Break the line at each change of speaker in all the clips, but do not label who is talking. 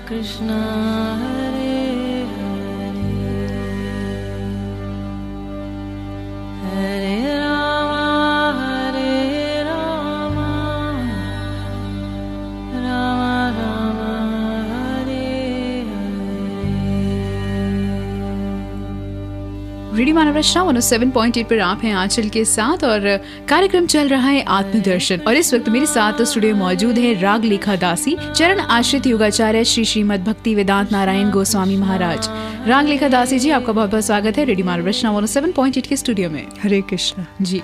कृष्णा हरे हरे हरे राम राम राम हरे
radio मानव रचना 107.8 पर आप हैं आंचल के साथ और कार्यक्रम चल रहा है आत्मदर्शन। और इस वक्त मेरे साथ स्टूडियो मौजूद है राग लेखा दासी, चरण आश्रित योगाचार्य श्री श्रीमद भक्ति वेदांत नारायण गोस्वामी महाराज। राग लेखा दासी जी, आपका बहुत बहुत स्वागत है रेडियो मानव रचना 107.8 के स्टूडियो में।
हरे कृष्ण
जी।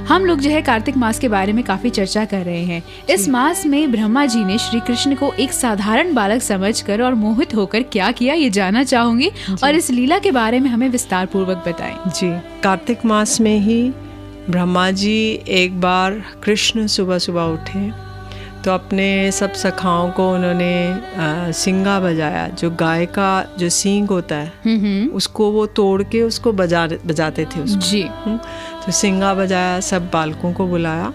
हम लोग जो है कार्तिक मास के बारे में काफी चर्चा कर रहे हैं। इस मास में ब्रह्मा जी ने श्री कृष्ण को एक साधारण बालक समझकर और मोहित होकर क्या किया, ये जानना चाहूंगी और इस लीला के बारे में हमें विस्तार पूर्वक बताएं।
जी, कार्तिक मास में ही ब्रह्मा जी एक बार कृष्ण सुबह सुबह उठे तो अपने सब सखाओं को उन्होंने सिंगा बजाया। जो गाय का जो सींग होता है उसको वो तोड़ के उसको बजाते थे उसको।
जी।
तो सिंगा बजाया, सब बालकों को बुलाया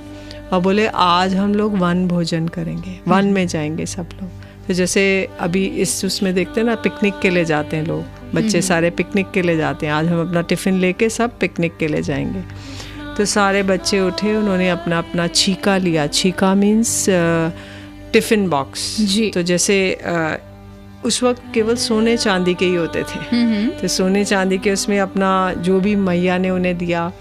और बोले आज हम लोग वन भोजन करेंगे, वन में जाएंगे सब लोग। तो जैसे अभी इस उसमें देखते हैं ना, पिकनिक के लिए जाते हैं लोग, बच्चे सारे पिकनिक के लिए जाते हैं। आज हम अपना टिफ़िन लेके सब पिकनिक के लिए जाएंगे। तो सारे बच्चे उठे, उन्होंने अपना अपना छीका लिया। छीका मीन्स टिफ़िन बॉक्स।
जी।
तो जैसे उस वक्त केवल सोने चांदी के ही होते थे। तो सोने चांदी के उसमें अपना जो भी मैया ने उन्हें दिया,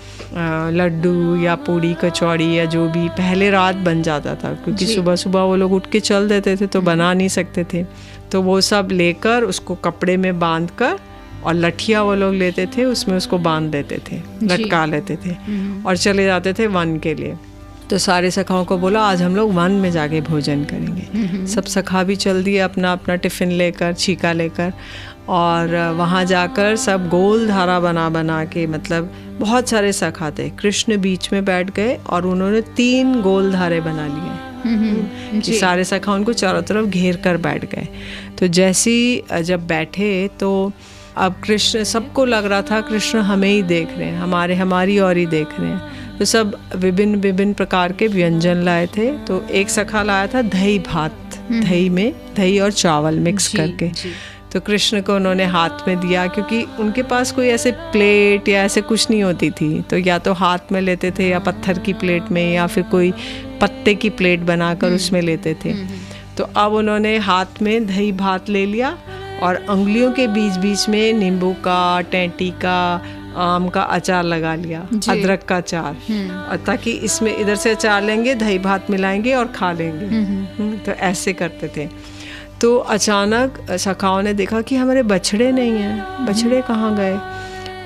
लड्डू या पूड़ी कचौड़ी या जो भी पहले रात बन जाता था, क्योंकि सुबह सुबह वो लोग उठ के चल देते थे तो बना नहीं सकते थे। तो वो सब लेकर उसको कपड़े में बांध कर और लठिया वो लोग लेते थे, उसमें उसको बांध देते थे, लटका लेते थे और चले जाते थे वन के लिए। तो सारे सखाओं को बोला आज हम लोग वन में जाके भोजन करेंगे। सब सखा भी चल दिए अपना अपना टिफ़िन लेकर, छीका लेकर, और वहाँ जाकर सब गोल धारा बना बना के, मतलब बहुत सारे सखा थे, कृष्ण बीच में बैठ गए और उन्होंने 3 गोल धारे बना लिए कि सारे सखा उनको चारों तरफ घेर कर बैठ गए। तो जैसी जब बैठे तो अब कृष्ण, सबको लग रहा था कृष्ण हमें ही देख रहे हैं, हमारी ओर ही देख रहे हैं। तो सब विभिन्न प्रकार के व्यंजन लाए थे। तो एक सखा लाया था दही भात, दही में दही और चावल मिक्स करके। तो कृष्ण को उन्होंने हाथ में दिया, क्योंकि उनके पास कोई ऐसे प्लेट या ऐसे कुछ नहीं होती थी, तो या तो हाथ में लेते थे या पत्थर की प्लेट में या फिर कोई पत्ते की प्लेट बनाकर उसमें लेते थे। तो अब उन्होंने हाथ में दही भात ले लिया और उंगलियों के बीच बीच में नींबू का, टेंटी का, आम का अचार लगा लिया, अदरक का अचार, और ताकि इसमें इधर से अचार लेंगे, दही भात मिलाएंगे और खा लेंगे। तो ऐसे करते थे। तो अचानक सखाओं ने देखा कि हमारे बछड़े नहीं हैं, बछड़े कहाँ गए।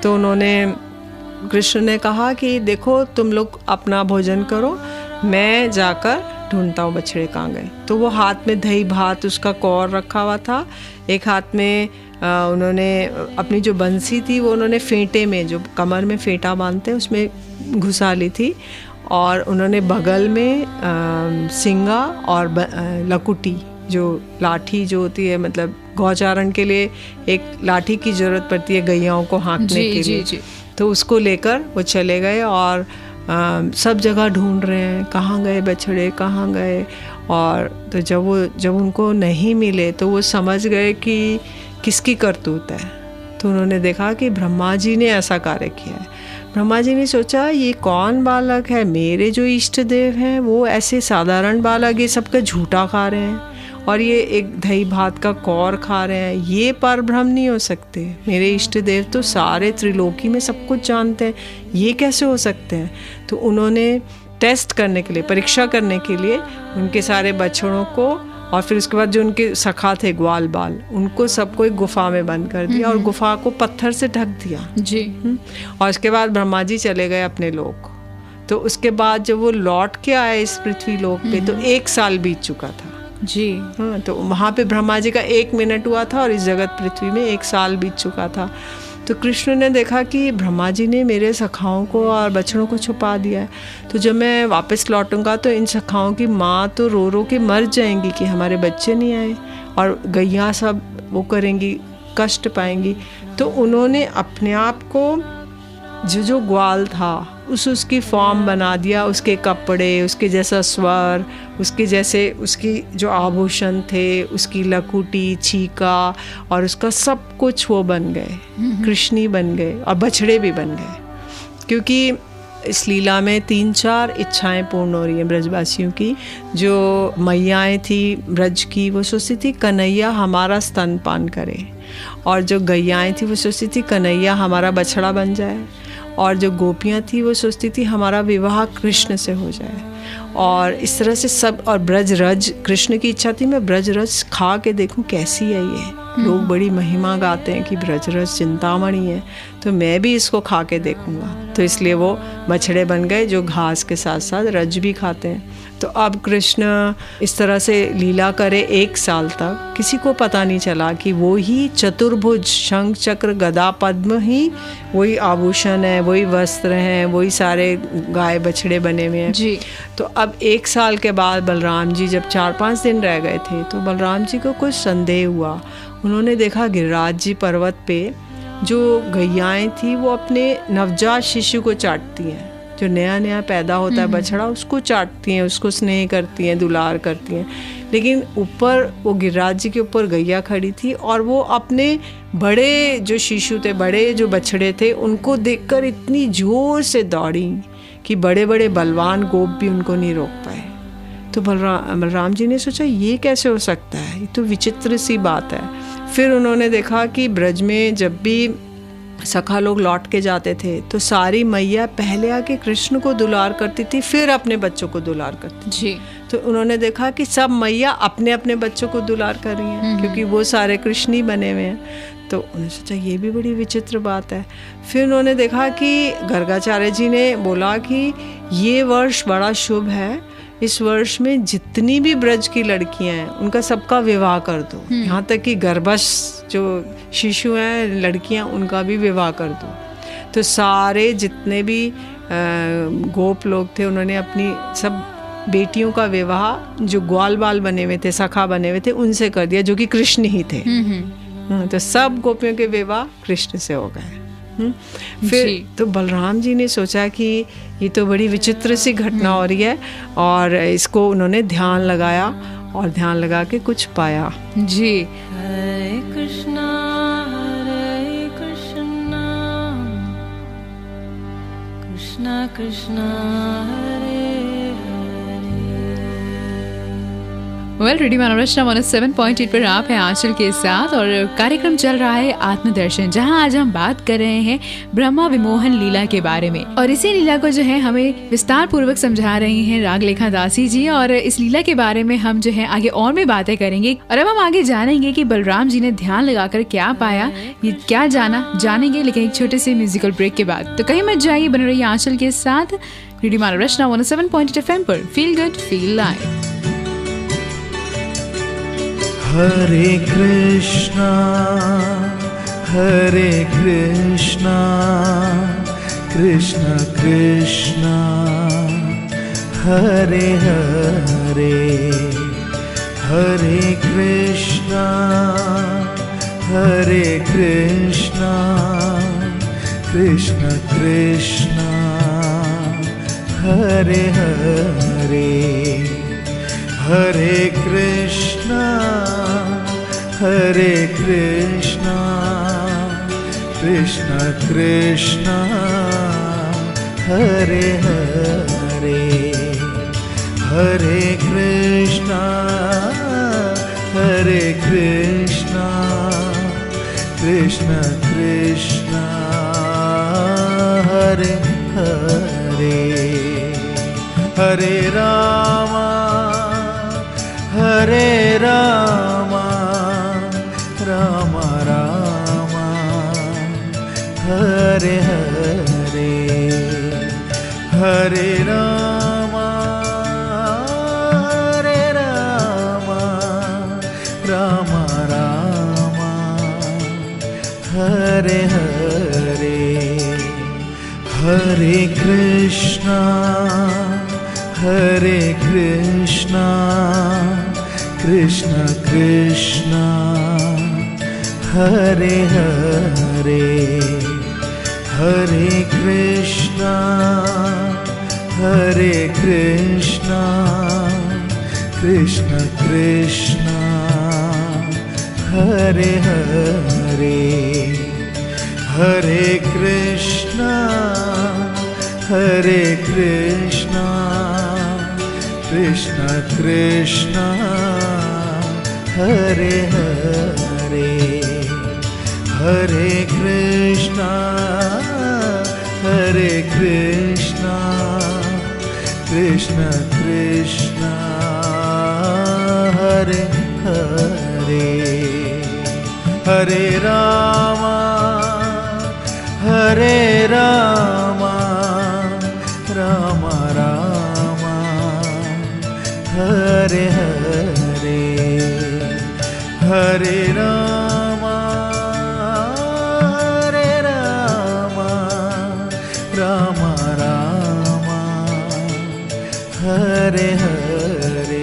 तो उन्होंने, कृष्ण ने कहा कि देखो तुम लोग अपना भोजन करो, मैं जाकर ढूंढता हूँ बछड़े कहाँ गए। तो वो हाथ में दही भात उसका कौर रखा हुआ था, एक हाथ में उन्होंने अपनी जो बंसी थी वो उन्होंने फेंटे में, जो कमर में फेंटा बांधते हैं, उसमें घुसा ली थी, और उन्होंने बगल में सिंगा और लकुटी, जो लाठी जो होती है, मतलब गौचारण के लिए एक लाठी की ज़रूरत पड़ती है गैयाओं को हाँकने के लिए। तो उसको लेकर वो चले गए और सब जगह ढूंढ रहे हैं कहाँ गए बछड़े, कहाँ गए। और तो जब उनको नहीं मिले तो वो समझ गए कि किसकी करतूत है। तो उन्होंने देखा कि ब्रह्मा जी ने ऐसा कार्य किया है। ब्रह्मा जी ने सोचा ये कौन बालक है, मेरे जो इष्ट देव हैं वो ऐसे साधारण बालक ये सबका झूठा खा रहे हैं और ये एक दही भात का कौर खा रहे हैं, ये परब्रह्म नहीं हो सकते। मेरे इष्ट देव तो सारे त्रिलोकी में सब कुछ जानते हैं, ये कैसे हो सकते हैं। तो उन्होंने टेस्ट करने के लिए, परीक्षा करने के लिए उनके सारे बछड़ों को और फिर उसके बाद जो उनके सखा थे ग्वाल बाल, उनको सबको एक गुफा में बंद कर दिया और गुफा को पत्थर से ढक दिया
जी।
और उसके बाद ब्रह्मा जी चले गए अपने लोक। तो उसके बाद जब वो लौट के आए इस पृथ्वी लोक पे तो 1 साल बीत चुका था
जी।
हाँ, तो वहाँ पे ब्रह्मा जी का 1 मिनट हुआ था और इस जगत पृथ्वी में 1 साल बीत चुका था। तो कृष्ण ने देखा कि ब्रह्मा जी ने मेरे सखाओं को और बछड़ों को छुपा दिया है, तो जब मैं वापस लौटूंगा तो इन सखाओं की माँ तो रो रो के मर जाएंगी कि हमारे बच्चे नहीं आए, और गैया सब वो करेंगी, कष्ट पाएंगी। तो उन्होंने अपने आप को जो ग्वाल था उसकी फॉर्म बना दिया, उसके कपड़े, उसके जैसा स्वर, उसके जैसे उसकी जो आभूषण थे, उसकी लकुटी, छीका और उसका सब कुछ वो बन गए, कृष्णी बन गए और बछड़े भी बन गए। क्योंकि इस लीला में 3-4 इच्छाएं पूर्ण हो रही हैं ब्रजवासियों की। जो मैयाएँ थी ब्रज की, वो सोचती थी कन्हैया हमारा स्तनपान करे, और जो गैयाएँ थी वो सोचती थी कन्हैया हमारा बछड़ा बन जाए, और जो गोपियाँ थी वो सोचती थी हमारा विवाह कृष्ण से हो जाए। और इस तरह से सब, और ब्रज रज, कृष्ण की इच्छा थी मैं ब्रज रज खा के देखूं कैसी है ये। लोग बड़ी महिमा गाते हैं कि ब्रज रज चिंतामणि है, तो मैं भी इसको खा के देखूंगा। तो इसलिए वो बछड़े बन गए जो घास के साथ साथ रज भी खाते हैं। तो अब कृष्ण इस तरह से लीला करे 1 साल तक, किसी को पता नहीं चला कि वो ही चतुर्भुज शंख चक्र गदा पद्म ही वही आभूषण है, वही वस्त्र हैं, वही सारे गाय बछड़े बने हुए हैं
जी।
तो अब 1 साल के बाद बलराम जी जब 4-5 दिन रह गए थे, तो बलराम जी को कुछ संदेह हुआ। उन्होंने देखा गिरिराज जी पर्वत पे जो गैयाएँ थी वो अपने नवजात शिशु को चाटती हैं, जो नया नया पैदा होता है बछड़ा, उसको चाटती हैं, उसको स्नेह करती हैं, दुलार करती हैं। लेकिन ऊपर वो गिरिराज जी के ऊपर गैया खड़ी थी, और वो अपने बड़े जो शिशु थे, बड़े जो बछड़े थे, उनको देखकर इतनी जोर से दौड़ी कि बड़े बड़े बलवान गोप भी उनको नहीं रोक पाए। तो बलराम जी ने सोचा ये कैसे हो सकता है, ये तो विचित्र सी बात है। फिर उन्होंने देखा कि ब्रज में जब भी सखा लोग लौट के जाते थे तो सारी मैया पहले आके कृष्ण को दुलार करती थी, फिर अपने बच्चों को दुलार करती
जी।
तो उन्होंने देखा कि सब मैया अपने अपने बच्चों को दुलार कर रही हैं, क्योंकि वो सारे कृष्ण ही बने हुए हैं। तो उन्होंने सोचा ये भी बड़ी विचित्र बात है। फिर उन्होंने देखा कि गर्गाचार्य जी ने बोला कि ये वर्ष बड़ा शुभ है, इस वर्ष में जितनी भी ब्रज की लड़कियां हैं उनका सबका विवाह कर दो, यहाँ तक कि गर्भस्थ जो शिशु हैं लड़कियां उनका भी विवाह कर दो। तो सारे जितने भी गोप लोग थे उन्होंने अपनी सब बेटियों का विवाह जो ग्वाल बाल बने हुए थे, सखा बने हुए थे, उनसे कर दिया, जो कि कृष्ण ही थे। तो सब गोपियों के विवाह कृष्ण से हो गए। फिर तो बलराम जी ने सोचा कि ये तो बड़ी विचित्र सी घटना हो रही है, और इसको उन्होंने ध्यान लगाया, और ध्यान लगा के कुछ पाया।
जी।
हरे कृष्णा कृष्णा कृष्णा हरे
वेल रेडी मनोरचना 107.8 पर आप हैं आंचल के साथ, और कार्यक्रम चल रहा है आत्मदर्शन, जहां आज हम बात कर रहे हैं ब्रह्मा विमोहन लीला के बारे में। और इसी लीला को जो है हमें विस्तार पूर्वक समझा रही हैं रागलेखा दासी जी, और इस लीला के बारे में हम जो है आगे और भी बातें करेंगे। और अब हम आगे जानेंगे कि बलराम जी ने ध्यान लगाकर क्या पाया, ये क्या जानेंगे, लेकिन एक छोटे से म्यूजिकल ब्रेक के बाद। तो कहीं मत जाइए, बने रहिए आंचल के साथ रेडी मनोरचना 107.8 FM पर। Feel good feel live.
Hare Krishna Krishna Krishna Hare Hare, Hare Krishna Krishna Krishna Hare Hare, Hare Krishna Krishna Krishna Hare Hare, Hare Krishna Krishna Krishna Hare Hare, Hare Rama Ram Ram Hare Hare, Hare Ram Ram Ram Hare Hare, Hare Krishna Krishna Krishna Hare Hare Hare Krishna Krishna Krishna Hare Hare Hare Krishna Krishna Krishna Hare Hare Hare Krishna Krishna Krishna Hare Hare Hare Rama Ram Ram Hare Hare Hare Ram Ram Ram Hare हरे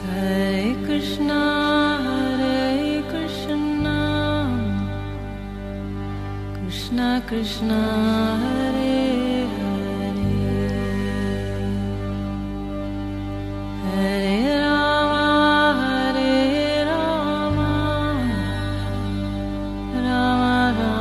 Hare Krishna, Krishna Krishna, Hare Hare, Hare Rama, Rama Rama, Hare Hare.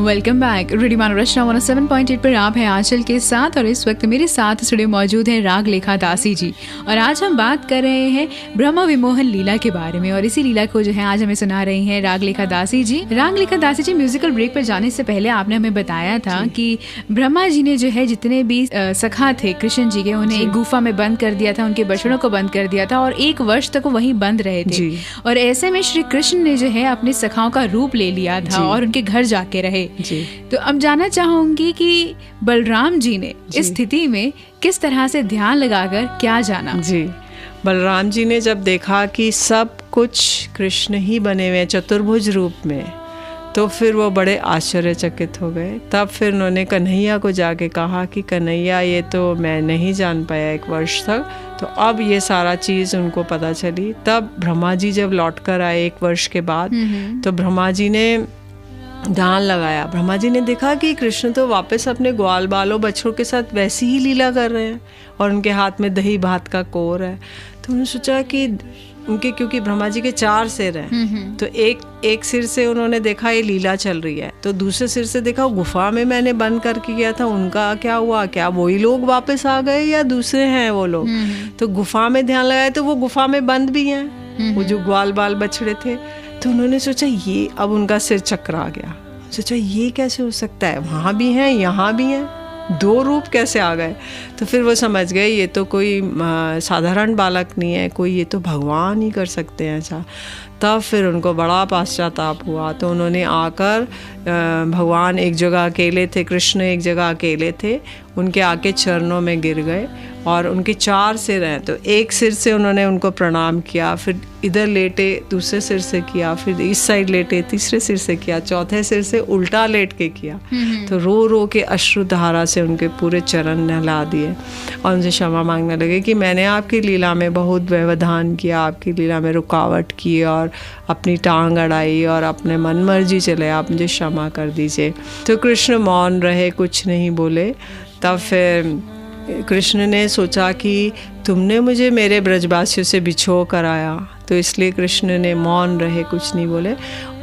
Welcome back. Radio Maharashtra 107.8 पर आप हैं आंचल के साथ और इस वक्त मेरे साथ स्टूडियो मौजूद हैं राग लेखा दासी जी। और आज हम बात कर रहे हैं ब्रह्म विमोहन लीला के बारे में और इसी लीला को जो है आज हमें सुना रही हैं राग लेखा दासी जी। राग लेखा दासी जी, म्यूजिकल ब्रेक पर जाने से पहले आपने हमें बताया था कि ब्रह्मा जी ने जो है जितने भी सखा थे कृष्ण जी के, उन्हें एक गुफा में बंद कर दिया था, उनके बछड़ों को बंद कर दिया था और 1 वर्ष तक वो वहीं बंद रहे थे। और ऐसे में श्री कृष्ण ने जो है अपने सखाओं का रूप ले लिया था और उनके घर जाके रहे। तो अब जानना चाहूंगी कि बलराम जी ने इस स्थिति में किस तरह से ध्यान लगाकर क्या जाना।
जी, बलराम जी ने जब देखा कि सब कुछ कृष्ण ही बने हुए हैं चतुर्भुज रूप में, तो फिर वो बड़े आश्चर्यचकित हो गए। तब फिर उन्होंने कन्हैया को जाके कहा कि कन्हैया, ये तो मैं नहीं जान पाया 1 वर्ष तक, तो अब ये सारा चीज़ उनको पता चली। तब ब्रह्मा जी जब लौट कर आए 1 वर्ष के बाद, तो ब्रह्मा जी ने ध्यान लगाया। ब्रह्मा जी ने देखा कि कृष्ण तो वापस अपने ग्वाल बालों बछड़ों के साथ वैसी ही लीला कर रहे हैं और उनके हाथ में दही भात का कोर है। तो उन्होंने सोचा कि उनके, क्योंकि ब्रह्मा जी के 4 सिर हैं, तो एक सिर से उन्होंने देखा ये लीला चल रही है, तो दूसरे सिर से देखा गुफा में मैंने बंद करके गया था, उनका क्या हुआ, क्या वही लोग वापस आ गए या दूसरे हैं वो लोग। तो गुफा में ध्यान लगाया तो वो गुफा में बंद भी हैं, वो जो ग्वाल बाल बछड़े थे। तो उन्होंने सोचा ये, अब उनका सिर चकरा गया, सोचा ये कैसे हो सकता है, वहाँ भी हैं यहाँ भी हैं, 2 रूप कैसे आ गए। तो फिर वो समझ गए ये तो कोई साधारण बालक नहीं है, कोई, ये तो भगवान ही कर सकते हैं ऐसा। तब फिर उनको बड़ा पश्चाताप हुआ। तो उन्होंने आकर, भगवान एक जगह अकेले थे, कृष्ण एक जगह अकेले थे, उनके आके चरणों में गिर गए और उनके 4 सिर हैं, तो एक सिर से उन्होंने उनको प्रणाम किया, फिर इधर लेटे दूसरे सिर से किया, फिर इस साइड लेटे तीसरे सिर से किया, चौथे सिर से उल्टा लेट के किया। तो रो रो के अश्रुधारा से उनके पूरे चरण नहला दिए और उनसे क्षमा मांगने लगे कि मैंने आपकी लीला में बहुत व्यवधान किया, आपकी लीला में रुकावट की और अपनी टांग अड़ाई और अपने मन मर्जी चले, आप मुझे क्षमा कर दीजिए। तो कृष्ण मौन रहे, कुछ नहीं बोले। तब फिर कृष्ण ने सोचा कि तुमने मुझे मेरे ब्रजवासियों से बिछो कर आया, तो इसलिए कृष्ण ने मौन रहे, कुछ नहीं बोले।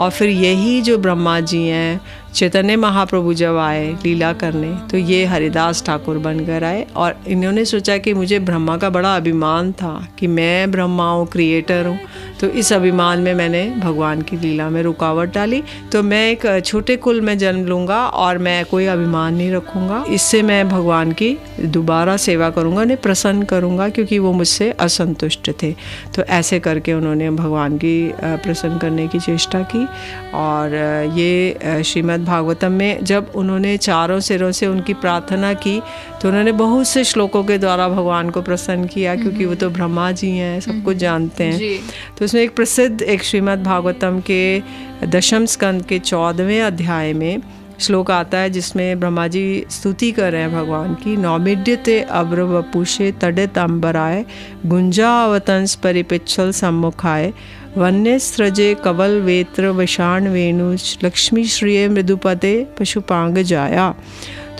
और फिर यही जो ब्रह्मा जी हैं, चैतन्य महाप्रभु जब आए लीला करने, तो ये हरिदास ठाकुर बनकर आए और इन्होंने सोचा कि मुझे ब्रह्मा का बड़ा अभिमान था कि मैं ब्रह्मा हूँ, क्रिएटर हूँ, तो इस अभिमान में मैंने भगवान की लीला में रुकावट डाली। तो मैं एक छोटे कुल में जन्म लूँगा और मैं कोई अभिमान नहीं रखूँगा, इससे मैं भगवान की दोबारा सेवा करूँगा, उन्हें प्रसन्न करूँगा, क्योंकि वो मुझसे असंतुष्ट थे। तो ऐसे करके उन्होंने भगवान की प्रसन्न करने की चेष्टा की। और ये श्रीमद् भागवतम में जब उन्होंने 4 सिरों से उनकी प्रार्थना की, तो उन्होंने बहुत से श्लोकों के द्वारा भगवान को प्रसन्न किया, क्योंकि वो तो ब्रह्मा जी हैं, सब कुछ जानते हैं। तो उसमें एक प्रसिद्ध, एक श्रीमद् भागवतम के 10वें स्कंद के 14वें अध्याय में श्लोक आता है जिसमें ब्रह्मा जी स्तुति कर रहे हैं भगवान की। नौमिड्यते अब्र वपुषे तडित अंबराय गुंजावतंस परिपिच्छल सम्मुखाय वन्य सृजे कवल वेत्र विषाण वेणु लक्ष्मी श्रिय मृदुपते पशुपांग जाया।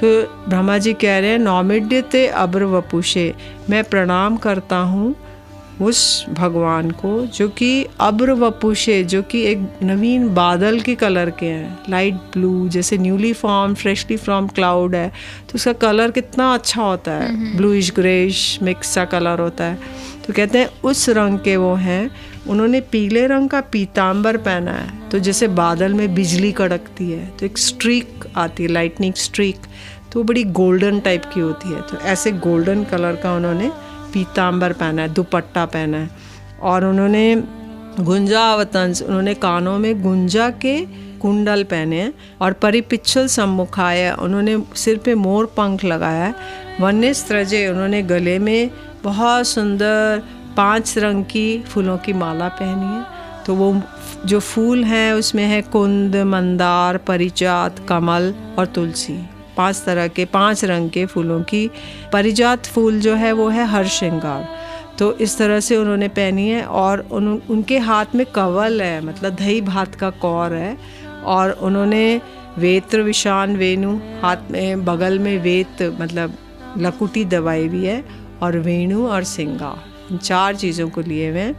तो ब्रह्मा जी कह रहे हैं नौमिड्यते अब्र वपुषे, मैं प्रणाम करता हूँ उस भगवान को जो कि अब्र वपुषे, जो कि एक नवीन बादल के कलर के हैं, लाइट ब्लू, जैसे newly form freshly from cloud है तो उसका कलर कितना अच्छा होता है, ब्लूइश ग्रेइश मिक्स सा कलर होता है। तो कहते हैं उस रंग के वो हैं। उन्होंने पीले रंग का पीतांबर पहना है, तो जैसे बादल में बिजली कड़कती है तो एक स्ट्रीक आती है, लाइटनिंग स्ट्रीक, तो बड़ी गोल्डन टाइप की होती है। तो ऐसे गोल्डन कलर का उन्होंने पीतांबर पहना है, दुपट्टा पहना है। और उन्होंने गुंजावतंस, उन्होंने कानों में गुंजा के कुंडल पहने हैं। और परिपिच्छल सम्मुखाय, उन्होंने सिर पे मोर पंख लगाया है। वन्य स्त्रजे, उन्होंने गले में बहुत सुंदर 5 रंग की फूलों की माला पहनी है। तो वो जो फूल हैं उसमें है कुंद, मंदार, परिजात, कमल और तुलसी। 5 तरह के 5 रंग के फूलों की परिजात फूल जो है वो है हर श्रृंगार। तो इस तरह से उन्होंने पहनी है। और उनके हाथ में कवल है, मतलब दही भात का कौर है। और उन्होंने वेत्र विषाण वेणु, हाथ में बगल में वेत मतलब लकुटी दबाई भी है, और वेणु और सिंगा, इन 4 चीज़ों को लिए हुए हैं।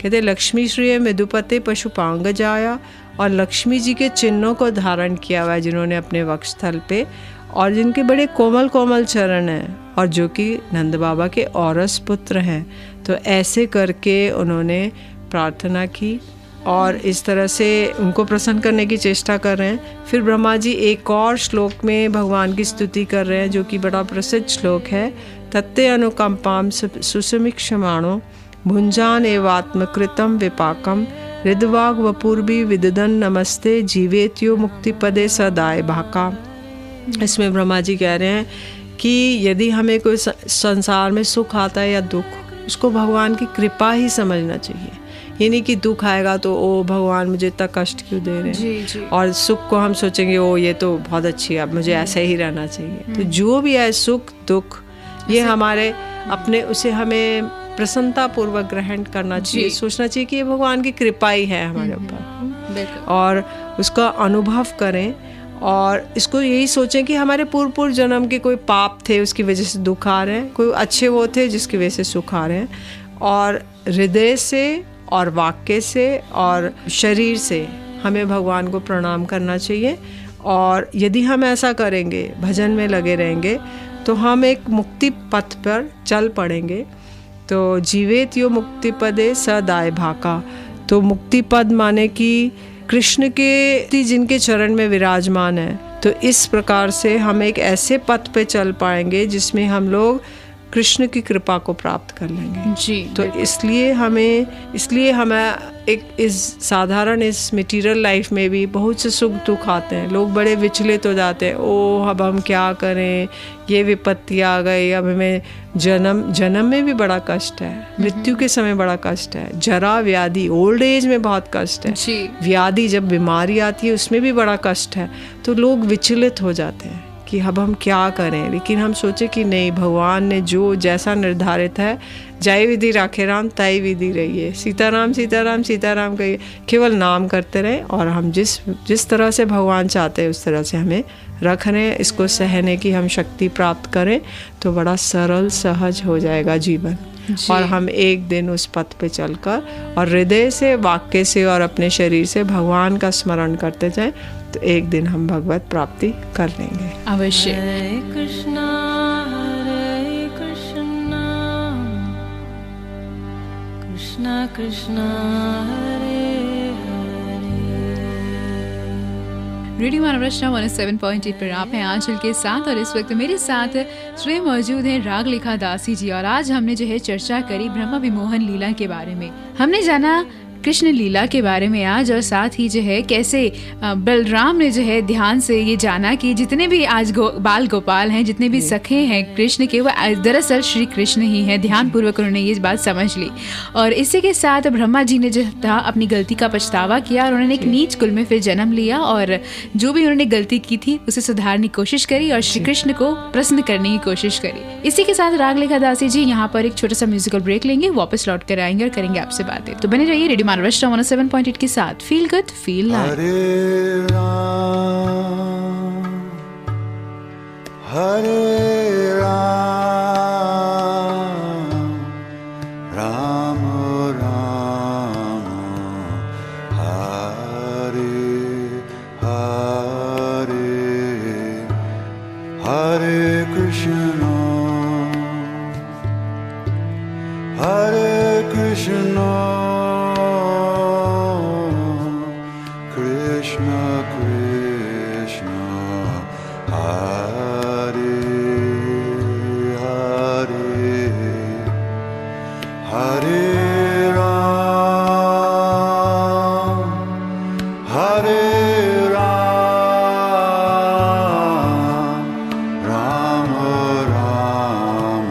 कहते लक्ष्मी श्री मृदुपते पशुपांग जाया, और लक्ष्मी जी के चिन्हों को धारण किया हुआ है जिन्होंने अपने वक्षस्थल पे, और जिनके बड़े कोमल कोमल चरण हैं, और जो कि नंद बाबा के औरस पुत्र हैं। तो ऐसे करके उन्होंने प्रार्थना की और इस तरह से उनको प्रसन्न करने की चेष्टा कर रहे हैं। फिर ब्रह्मा जी एक और श्लोक में भगवान की स्तुति कर रहे हैं जो कि बड़ा प्रसिद्ध श्लोक है। तत्ते अनुकंपाम सुसमीक्षमाणो भुंजान एवात्मकृतम विपाकम हृदवाग वपूर्वी विददन नमस्ते जीवेत्यो मुक्तिपदे सदाय भाका। इसमें ब्रह्मा जी कह रहे हैं कि यदि हमें कोई संसार में सुख आता है या दुख, उसको भगवान की कृपा ही समझना चाहिए। ये नहीं कि दुख आएगा तो ओ भगवान मुझे इतना कष्ट क्यों दे रहे हैं,
जी, जी। और
सुख को हम सोचेंगे ओ ये तो बहुत अच्छी है, अब मुझे ऐसे ही रहना चाहिए। तो जो भी है सुख दुख, ये हमारे अपने, उसे हमें प्रसन्नता पूर्वक ग्रहण करना चाहिए, सोचना चाहिए कि ये भगवान की कृपा ही है हमारे ऊपर, और उसका अनुभव करें। और इसको यही सोचें कि हमारे पूर्व जन्म के कोई पाप थे उसकी वजह से दुख आ रहे हैं, कोई अच्छे वो थे जिसकी वजह से सुख आ रहे हैं। और हृदय से और वाक्य से और शरीर से हमें भगवान को प्रणाम करना चाहिए। और यदि हम ऐसा करेंगे, भजन में लगे रहेंगे, तो हम एक मुक्ति पथ पर चल पड़ेंगे। तो जीवेत यो मुक्ति पदे सदाय भाका। तो मुक्ति पद माने कि कृष्ण के जिनके चरण में विराजमान है। तो इस प्रकार से हम एक ऐसे पथ पे चल पाएंगे जिसमें हम लोग कृष्ण की कृपा को प्राप्त कर लेंगे
जी।
तो इसलिए हमें एक इस साधारण इस मटेरियल लाइफ में भी बहुत से सुख दुख आते हैं, लोग बड़े विचलित हो जाते हैं। ओह अब हम क्या करें, ये विपत्ति आ गई, अब हमें जन्म में भी बड़ा कष्ट है, मृत्यु के समय बड़ा कष्ट है, जरा व्याधि ओल्ड एज में बहुत कष्ट है
जी।
व्याधि जब बीमारी आती है उसमें भी बड़ा कष्ट है। तो लोग विचलित हो जाते हैं कि अब हम क्या करें। लेकिन हम सोचे कि नहीं, भगवान ने जो जैसा निर्धारित है, जय विधि राखे राम तय विधि रहिए, सीताराम सीताराम सीताराम कहिए, केवल नाम करते रहें। और हम जिस तरह से भगवान चाहते हैं उस तरह से हमें रख रहे हैं, इसको सहने की हम शक्ति प्राप्त करें तो बड़ा सरल सहज हो जाएगा जीवन। और हम एक दिन उस पथ पे चलकर और हृदय से, वाक्य से और अपने शरीर से भगवान का स्मरण करते जाएं तो एक दिन हम भगवत प्राप्ति कर लेंगे
अवश्य।
हरे कृष्णा कृष्णा कृष्णा हरे
रेडियो मानव रचना 107.8 पर आप हैं आंचल के साथ और इस वक्त मेरे साथ स्वयं मौजूद हैं राग लिखा दासी जी। और आज हमने जो है चर्चा करी ब्रह्म विमोहन लीला के बारे में। हमने जाना कृष्ण लीला के बारे में आज, और साथ ही जो है कैसे बलराम ने जो है ध्यान से ये जाना कि जितने भी आज बाल गोपाल हैं, जितने भी सखे हैं कृष्ण के, वो दरअसल श्री कृष्ण ही हैं। ध्यान पूर्वक उन्होंने ये बात समझ ली। और इसी के साथ ब्रह्मा जी ने जो था अपनी गलती का पछतावा किया और उन्होंने एक नीच कुल में फिर जन्म लिया, और जो भी उन्होंने गलती की थी उसे सुधारने की कोशिश करी और श्री कृष्ण को प्रसन्न करने की कोशिश करी। इसी के साथ रागलेखा दासी जी यहाँ पर एक छोटा सा म्यूजिकल ब्रेक लेंगे, वापस लौट कर आएंगे और करेंगे आपसे बातें। तो बने रहिए रेडियो महाराष्ट्र 107.8 के साथ। Feel good feel live.
Hare Ram Ram Hare Hare Hare Krishna Krishna Krishna Hare Hare Hare Ram Ram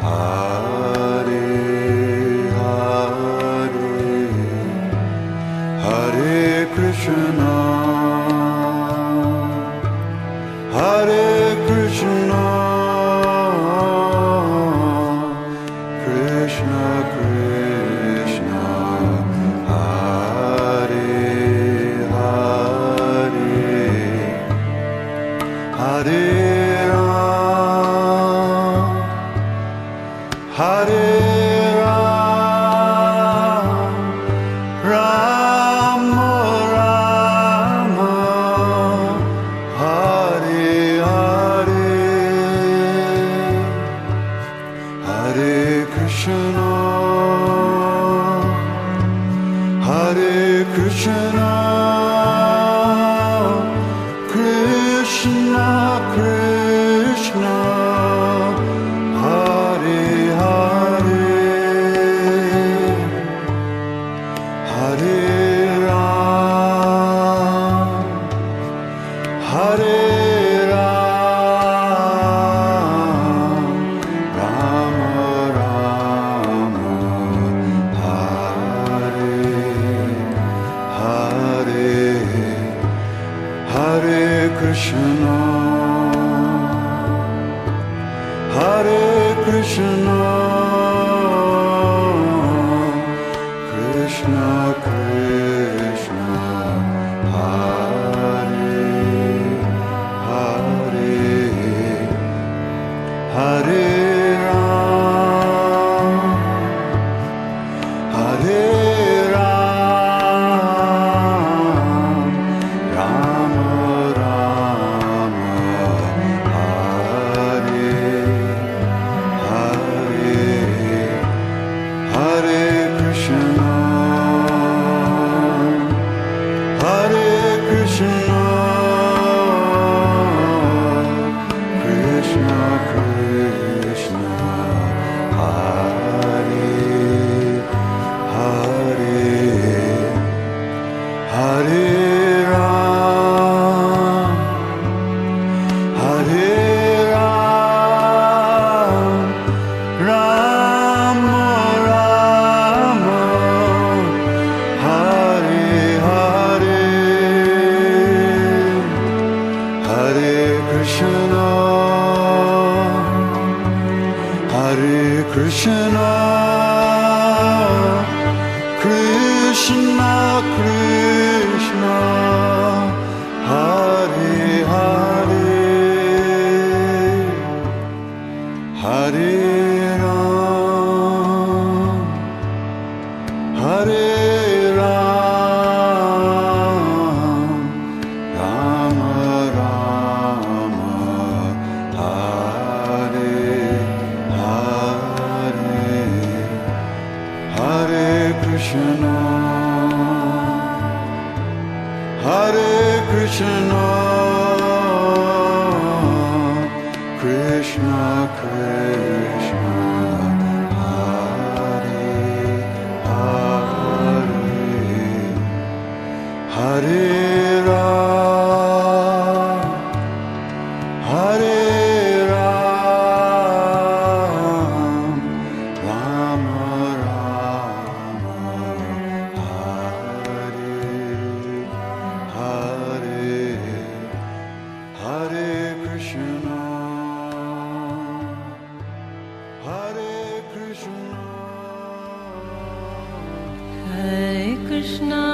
Hare Hare Krishna Krishna Krishna Hare Hare Hare Ram Ram Hare Hare Krishna Krishna Krishna Hare Hare Ram Ram Hare Krishna Krishna Krishna Hare Hare Ram Ram Hare Krishna Krishna Krishna Hare Ram Ram Hare Krishna Krishna Krishna Hare Hare Ram Ram Hare Krishna Krishna Krishna Hare
Krishna,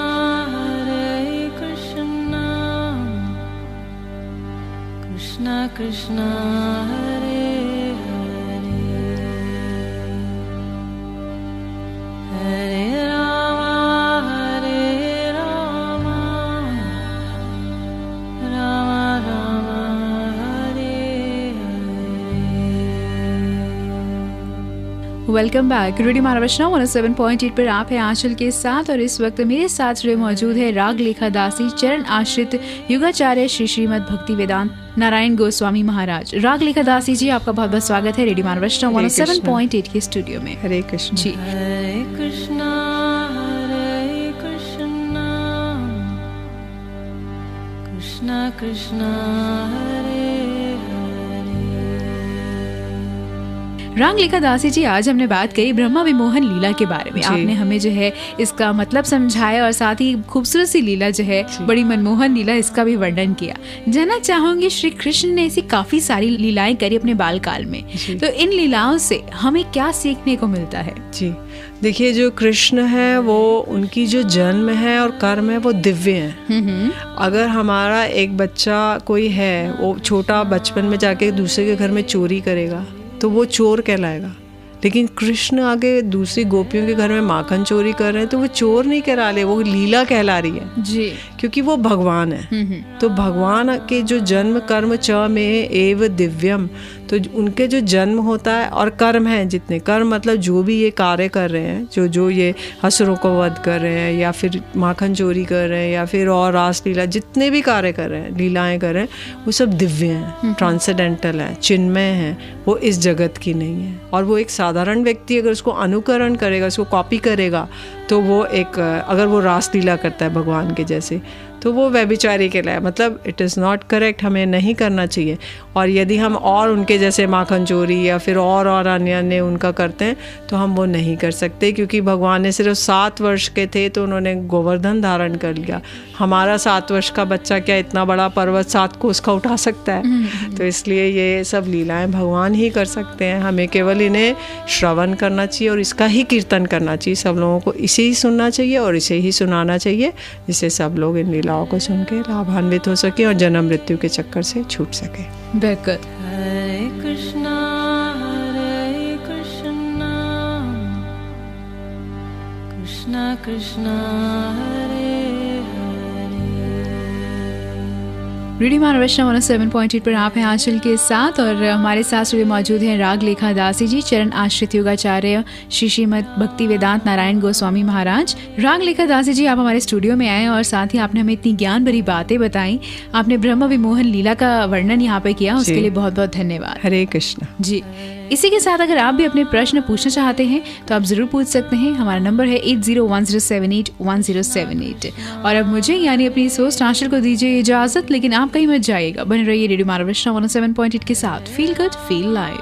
Krishna Krishna, Hare Hare, Hare Rama, Rama Rama, Hare Hare.
Welcome back. Radio Maharashtra 107.8 पर आप हैं आंचल के साथ और इस वक्त मेरे साथ जुड़े मौजूद है राग लेखा दासी चरण आश्रित युगाचार्य श्री श्रीमद भक्ति वेदांत नारायण गोस्वामी महाराज। राग लेखा दासी जी, आपका बहुत बहुत स्वागत है रेडियो महाराष्ट्र 107.8 के स्टूडियो में।
हरे Krishna
ji.
Hare Krishna, Krishna Krishna, Hare
राग लेखा दासी जी, आज हमने बात करी ब्रह्मा विमोहन लीला के बारे में। आपने हमें जो है इसका मतलब समझाया और साथ ही खूबसूरत सी लीला जो है, बड़ी मनमोहन लीला, इसका भी वर्णन किया। जानना चाहूंगी, श्री कृष्ण ने ऐसी काफी सारी लीलाएं करी अपने बाल काल में, तो इन लीलाओं से हमें क्या सीखने को मिलता है?
जी देखिए, जो कृष्ण है वो उनकी जो जन्म है और कर्म है वो दिव्य है। अगर हमारा एक बच्चा कोई है, वो छोटा बचपन में जाके दूसरे के घर में चोरी करेगा तो वो चोर कहलाएगा, लेकिन कृष्ण आगे दूसरी गोपियों के घर में माखन चोरी कर रहे हैं तो वो चोर नहीं कहला रहे, वो लीला कहला रही है
जी,
क्योंकि वो भगवान है। तो भगवान के जो जन्म कर्म च में एव दिव्यम, तो उनके जो जन्म होता है और कर्म है, जितने कर्म मतलब जो भी ये कार्य कर रहे हैं, जो ये असुरों को वध कर रहे हैं या फिर माखन चोरी कर रहे हैं या फिर और रासलीला, जितने भी कार्य कर रहे हैं, लीलाएं कर रहे हैं, वो सब दिव्य हैं, ट्रांसेंडेंटल है, चिन्मय है, वो इस जगत की नहीं है। और वो एक साधारण व्यक्ति अगर उसको अनुकरण करेगा, उसको कॉपी करेगा, तो वो एक, अगर वो रासलीला करता है भगवान के जैसे, तो वो व्यभिचारी कहलाए, मतलब इट इज़ नॉट करेक्ट, हमें नहीं करना चाहिए। और यदि हम और उनके जैसे माखन चोरी या फिर और अन्य उनका करते हैं तो हम वो नहीं कर सकते, क्योंकि भगवान ने सिर्फ 7 वर्ष के थे तो उन्होंने गोवर्धन धारण कर लिया। हमारा 7 वर्ष का बच्चा क्या इतना बड़ा पर्वत 7 कोस का उठा सकता है? तो इसलिए ये सब लीलाएं भगवान ही कर सकते हैं, हमें केवल इन्हें श्रवण करना चाहिए और इसका ही कीर्तन करना चाहिए। सब लोगों को इसे ही सुनना चाहिए और इसे ही सुनाना चाहिए, जिससे सब लोग इन लीलाओं को सुन के लाभान्वित हो सके और जन्म मृत्यु के चक्कर से छूट सके।
बिल्कुल।
Hare Krishna, Krishna Krishna, Hare
radio Maharashtra 107.8 पर आप हैं आंचल के साथ और हमारे साथ जुड़े मौजूद हैं राग लेखा दासी जी, चरण आश्रित योगाचार्य श्री श्रीमद भक्ति वेदांत नारायण गोस्वामी महाराज। राग लेखा दासी जी, आप हमारे स्टूडियो में आए और साथ ही आपने हमें इतनी ज्ञान भरी बातें बताई। आपने ब्रह्म विमोहन लीला का वर्णन यहाँ पे किया, उसके लिए बहुत बहुत धन्यवाद।
हरे कृष्ण
जी। इसी के साथ अगर आप भी अपने प्रश्न पूछना चाहते हैं तो आप जरूर पूछ सकते हैं। हमारा नंबर है 8010781078। और अब मुझे यानी अपनी सोच आंचल को दीजिए इजाजत, लेकिन आप कहीं मत जाइएगा, बने रहिए रेडियो महाराष्ट्र 107.8 के साथ। Feel good, feel live.